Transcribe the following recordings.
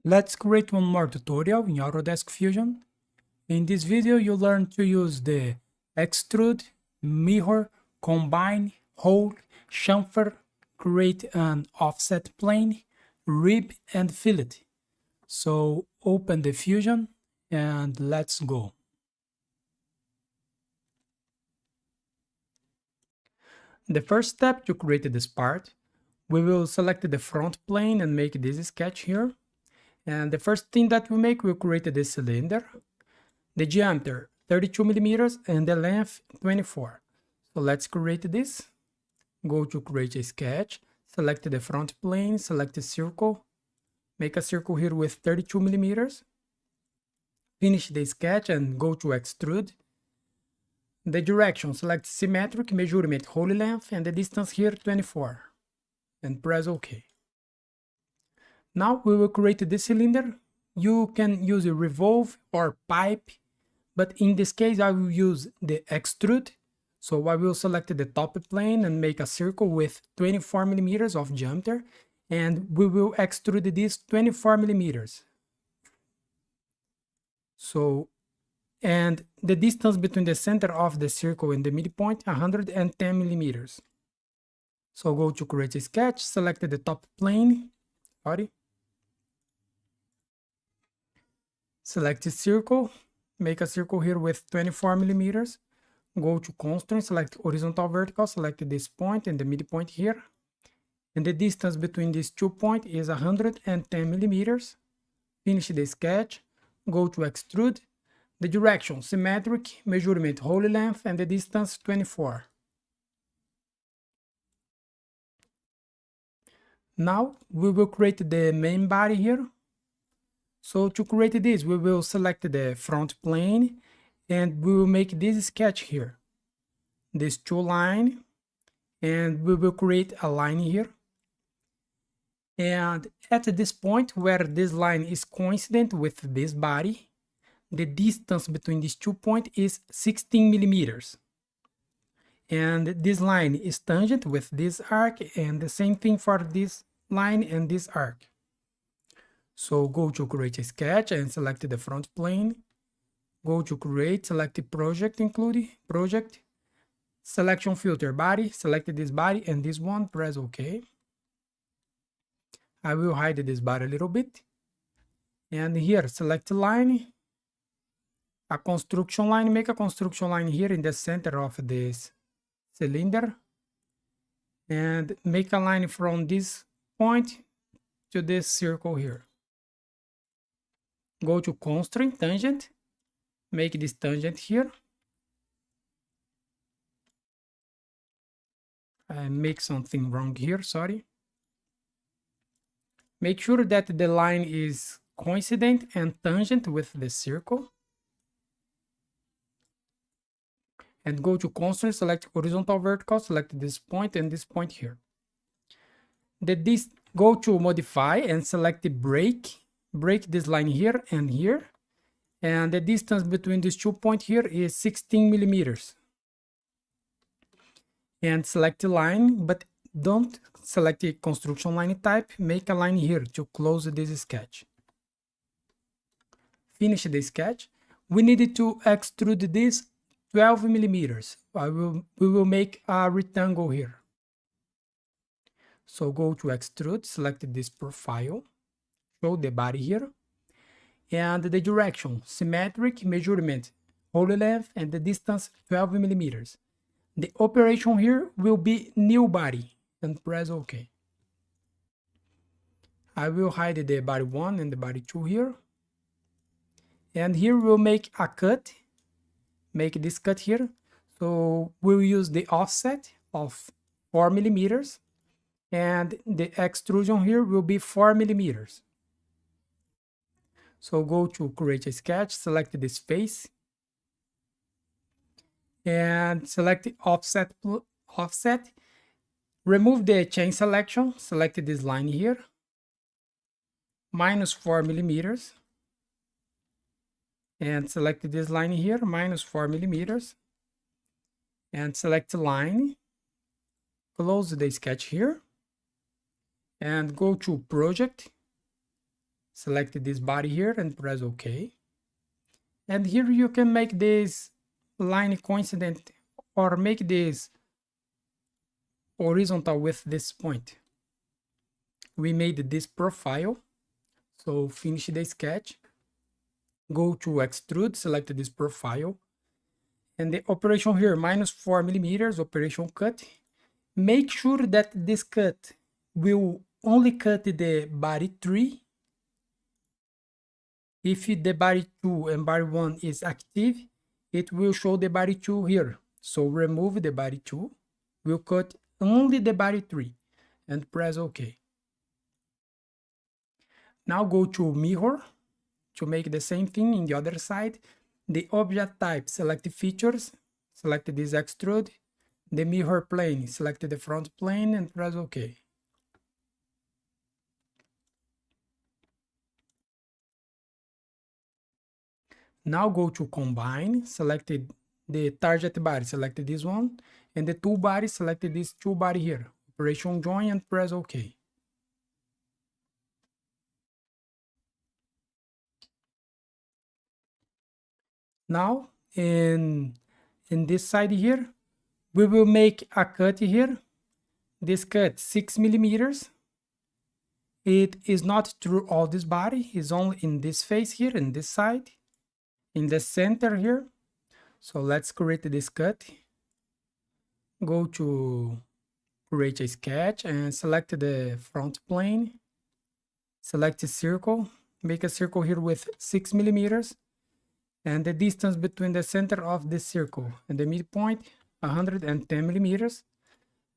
Let's create one more tutorial in Autodesk Fusion. In this video, you'll learn to use the Extrude, Mirror, Combine, Hold, Chamfer, create an offset plane, rib, and fillet. So open the Fusion and let's go. The first step to create this part, we will select the front plane and make this sketch here. And the first thing that we make, we'll create this cylinder. The diameter 32 millimeters and the length 24. So let's create this. Go to create a sketch, select the front plane, select a circle, make a circle here with 32 millimeters. Finish the sketch and go to extrude. The direction, select symmetric, measurement, whole length, and the distance here 24. And press OK. Now we will create this cylinder. You can use a revolve or pipe, but in this case I will use the extrude. So I will select the top plane and make a circle with 24 millimeters of diameter, and we will extrude this 24 millimeters. So, and the distance between the center of the circle and the midpoint 110 millimeters. So go to create a sketch, select the top plane, select a circle, make a circle here with 24 millimeters. Go to constraint, select horizontal vertical, select this point and the midpoint here. And the distance between these 2 points is 110 millimeters. Finish the sketch, go to extrude. The direction, symmetric, measurement, whole length, and the distance 24. Now we will create the main body here. So to create this, we will select the front plane and we will make this sketch here. This two line, and we will create a line here. And at this point where this line is coincident with this body, the distance between these 2 points is 16 millimeters. And this line is tangent with this arc, and the same thing for this line and this arc. So go to create a sketch and select the front plane. Go to create, select the project, include project, selection filter body, select this body and this one, press OK. I will hide this body a little bit. And here, select line, a construction line, make a construction line here in the center of this cylinder. And make a line from this point to this circle here. Go to constraint, tangent, make this tangent here. I make something wrong here, sorry. Make sure that the line is coincident and tangent with the circle. And go to constraint, select horizontal vertical, select this point and this point here. Go to modify and select the break this line here and here. And the distance between these 2 points here is 16 millimeters. And select the line, but don't select the construction line type. Make a line here to close this sketch. Finish the sketch. We need to extrude this 12 millimeters. We will make a rectangle here. So go to extrude, select this profile, show the body here, and the direction, symmetric, measurement, whole length, and the distance 12 millimeters. The operation here will be new body, and press OK. I will hide the body 1 and the body 2 here. And here we'll make a cut, make this cut here. So we'll use the offset of 4 millimeters. And the extrusion here will be 4 millimeters. So go to create a sketch, select this face, and select the offset. Remove the chain selection, select this line here, minus 4 millimeters, and select this line here, minus 4 millimeters, and select the line, close the sketch here, and go to project, Select this body here and press OK. And here you can make this line coincident or make this horizontal with this point. We made this profile, so finish the sketch, go to extrude, select this profile, and the operation here, -4 millimeters, operation cut. Make sure that this cut will only cut the body 3. If the body 2 and body 1 is active, it will show the body 2 here. So remove the body 2, we'll cut only the body 3 and press OK. Now go to mirror to make the same thing in the other side. The object type, select features, select this extrude. The mirror plane, select the front plane and press OK. Now go to combine, select the target body, select this one, and the tool body, select this tool body here. Operation join and press OK. Now in this side here, we will make a cut here. This cut 6 millimeters. It is not through all this body, it's only in this face here, in this side, in the center here. So let's create this cut. Go to create a sketch and select the front plane. Select a circle, make a circle here with 6 millimeters. And the distance between the center of this circle and the midpoint, 110 millimeters.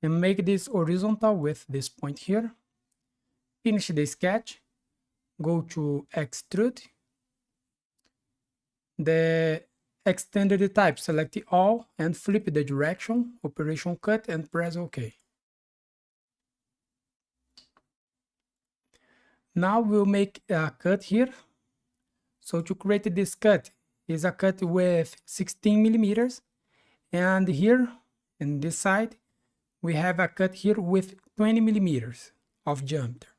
And make this horizontal with this point here. Finish the sketch. Go to extrude. The extended type, select all and flip the direction, operation cut and press OK. Now we'll make a cut here. So to create this cut is a cut with 16 millimeters. And here in this side, we have a cut here with 20 millimeters of diameter.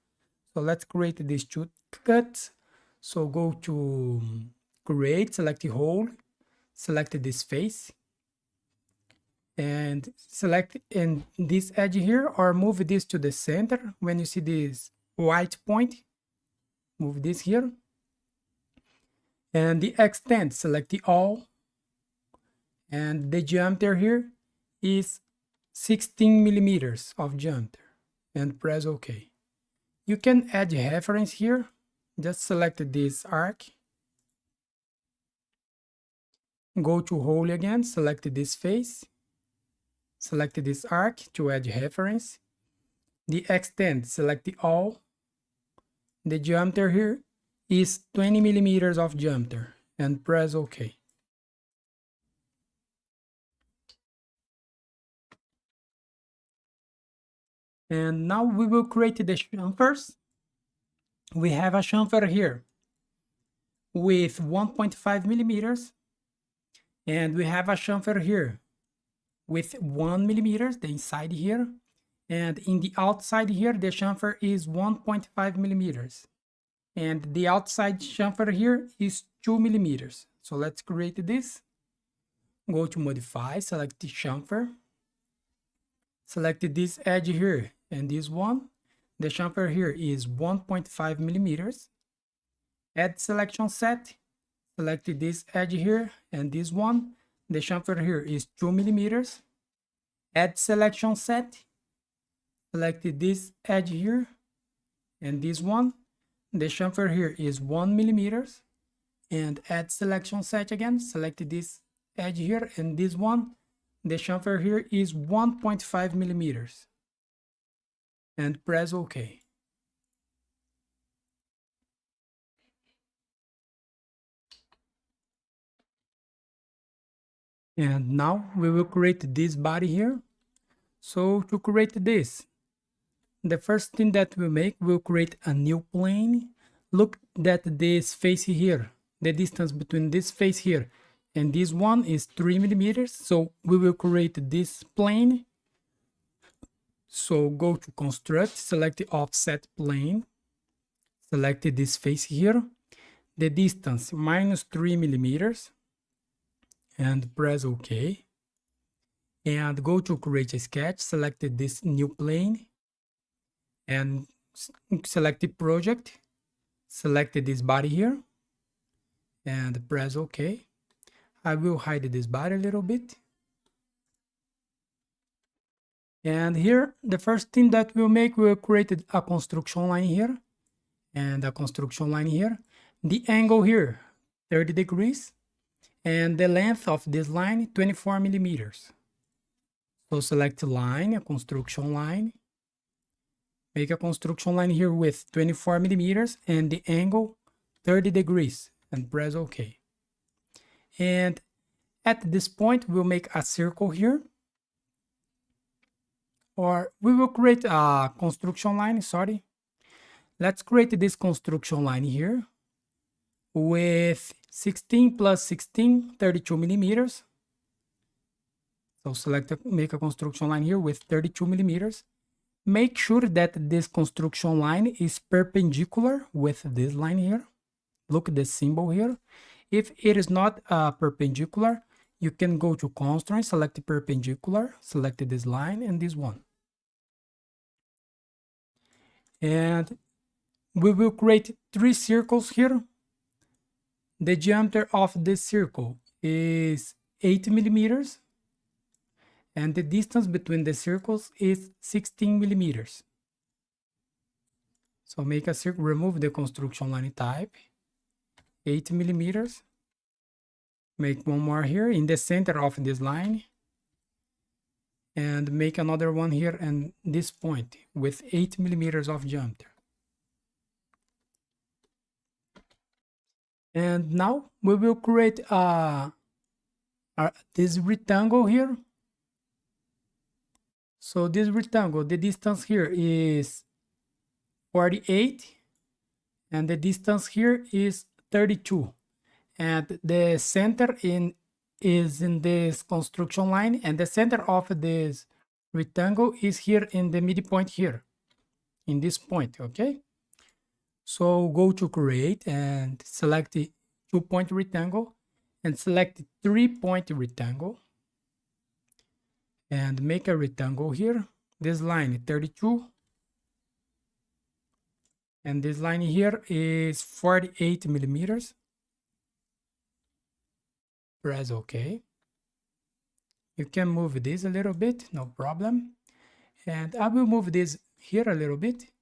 So let's create these two cuts. So go to create, select the hole, select this face, and select in this edge here or move this to the center. When you see this white point, move this here. And the extend, select the all. And the diameter here is 16 millimeters of diameter and press OK. You can add reference here. Just select this arc. Go to hole again, select this face. Select this arc to add reference. The extend, select the all. The diameter here is 20 millimeters of diameter and press OK. And now we will create the chamfers. We have a chamfer here with 1.5 millimeters. And we have a chamfer here with 1 millimeters, the inside here. And in the outside here, the chamfer is 1.5 millimeters. And the outside chamfer here is 2 millimeters. So let's create this. Go to modify, select the chamfer. Select this edge here and this one. The chamfer here is 1.5 millimeters. Add selection set. Select this edge here and this one. The chamfer here is 2 millimeters. Add selection set. Select this edge here and this one. The chamfer here is 1 millimeters. And add selection set again. Select this edge here and this one. The chamfer here is 1.5 millimeters. And press OK. And now we will create this body here. So to create this, the first thing that we'll make, we'll create a new plane. Look at this face here. The distance between this face here and this one is 3 millimeters. So we will create this plane. So go to construct, select the offset plane. select this face here, the distance -3 millimeters, and press OK. And go to create a sketch, select this new plane, and select the project, select this body here, and press OK. I will hide this body a little bit. And here, the first thing that we'll make, we'll create a construction line here, and a construction line here. The angle here, 30 degrees, and the length of this line, 24 millimeters. So select line, a construction line, make a construction line here with 24 millimeters and the angle 30 degrees, and press OK. And at this point, we'll make a circle here, or we will create a construction line, sorry. Let's create this construction line here with 16 plus 16, 32 millimeters. So select, make a construction line here with 32 millimeters. Make sure that this construction line is perpendicular with this line here. Look at the symbol here. If it is not perpendicular, you can go to constraint, select perpendicular, select this line and this one. And we will create 3 circles here. The diameter of this circle is 8 millimeters. And the distance between the circles is 16 millimeters. So make a circle, remove the construction line type, 8 millimeters. Make one more here in the center of this line. And make another one here and this point with 8 millimeters of diameter. And now we will create this rectangle here. So this rectangle, the distance here is 48 and the distance here is 32. And the center is in this construction line, and the center of this rectangle is here in the midpoint here, in this point, okay? So go to create and select the 2-point rectangle and select the 3-point rectangle. And make a rectangle here. This line 32. And this line here is 48 millimeters. Press OK. You can move this a little bit, no problem. And I will move this here a little bit.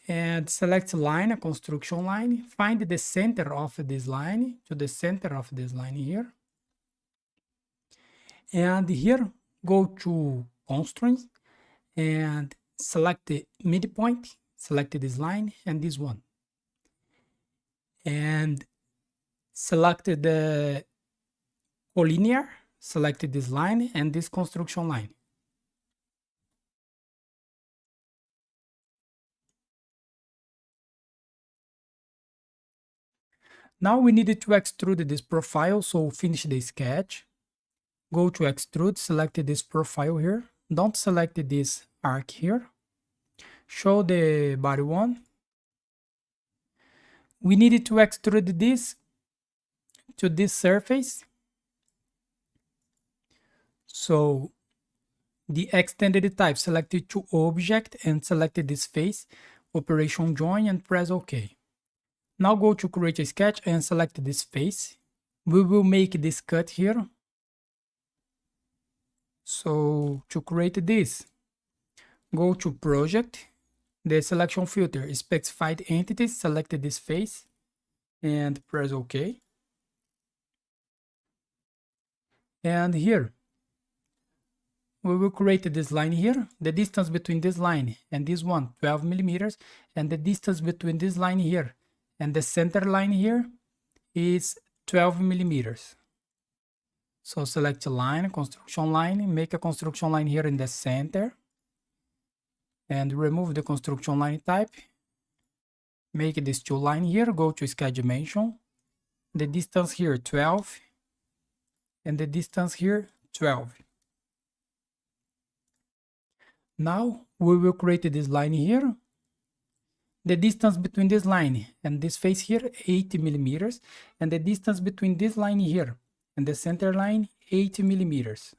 And select line, a construction line. Find the center of this line, to the center of this line here. And here, go to constraints and select the midpoint, select this line and this one. And select the collinear, select this line and this construction line. Now we need to extrude this profile, so finish the sketch. Go to extrude, select this profile here. Don't select this arc here. Show the body one. We need to extrude this to this surface. So the extended type, select it to object and select this face, operation join and press OK. Now go to create a sketch and select this face. We will make this cut here. So to create this, go to project, the selection filter, specified entities, select this face and press OK. And here, we will create this line here, the distance between this line and this one, 12 millimeters, and the distance between this line here and the center line here is 12 millimeters. So select line, construction line, make a construction line here in the center and remove the construction line type. Make this 2 line here, go to sketch dimension, the distance here 12 and the distance here 12. Now we will create this line here. the distance between this line and this face here, 80 millimeters, and the distance between this line here and the center line, 80 millimeters.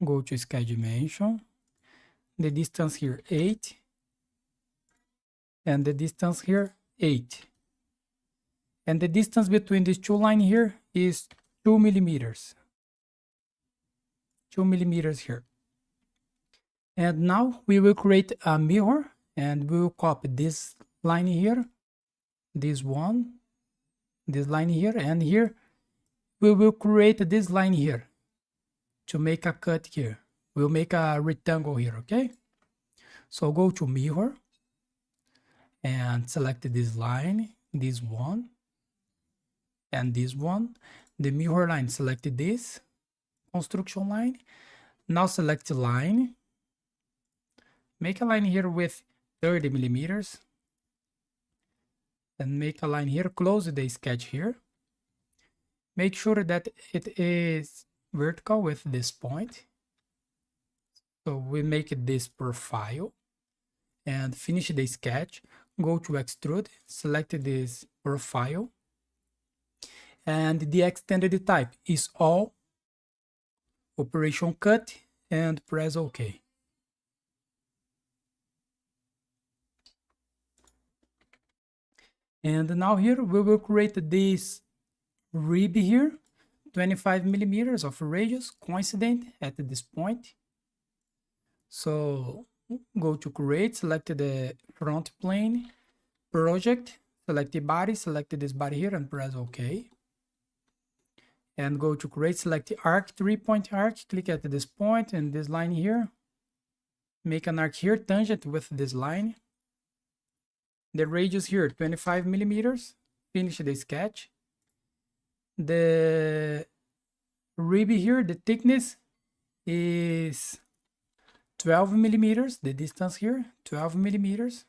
Go to sketch dimension, the distance here 8, and the distance here 8. And the distance between these two lines here is 2 millimeters. 2 millimeters here. And now we will create a mirror, and we will copy this line here, this one, this line here, and here we will create this line here to make a cut here. We'll make a rectangle here, okay? So go to mirror and select this line, this one, and this one. The mirror line, select this construction line. Now select line. Make a line here with 30 millimeters. And make a line here, close the sketch here. Make sure that it is vertical with this point. So we make this profile and finish the sketch. Go to extrude, select this profile. And the extended type is all. Operation cut and press OK. And now here we will create this rib here, 25 millimeters of radius, coincident at this point. So go to create, select the front plane, project, select the body, select this body here and press OK. And go to create, select the arc, 3-point arc, click at this point and this line here. Make an arc here, tangent with this line. The radius here, 25 millimeters. Finish the sketch. The rib here, the thickness is 12 millimeters. The distance here, 12 millimeters.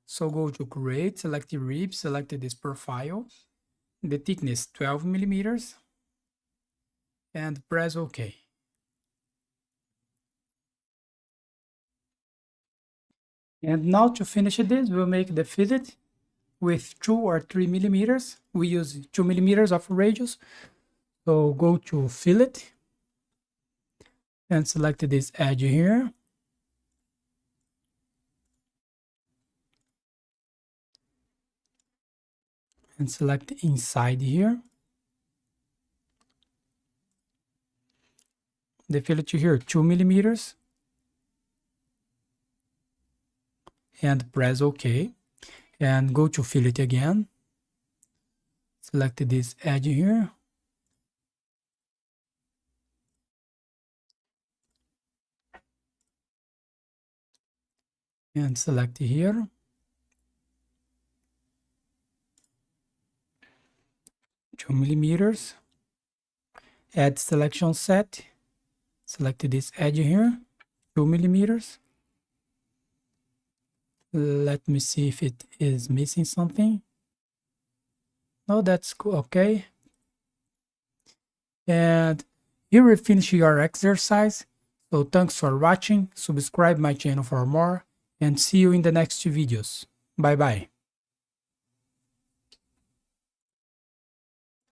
So go to create, select the rib, select this profile. The thickness 12 millimeters and press OK. And now to finish this, we'll make the fillet with 2 or 3 millimeters. We use 2 millimeters of radius. So go to fillet and select this edge here. And select inside here. The fillet here, 2 millimeters. And press OK. And go to fillet again. Select this edge here. And select here. Two millimeters. Add selection set. Select this edge here. 2 millimeters. Let me see if it is missing something. No, that's cool. Okay. And here we finish your exercise. So thanks for watching. Subscribe my channel for more. And see you in the next videos. Bye bye.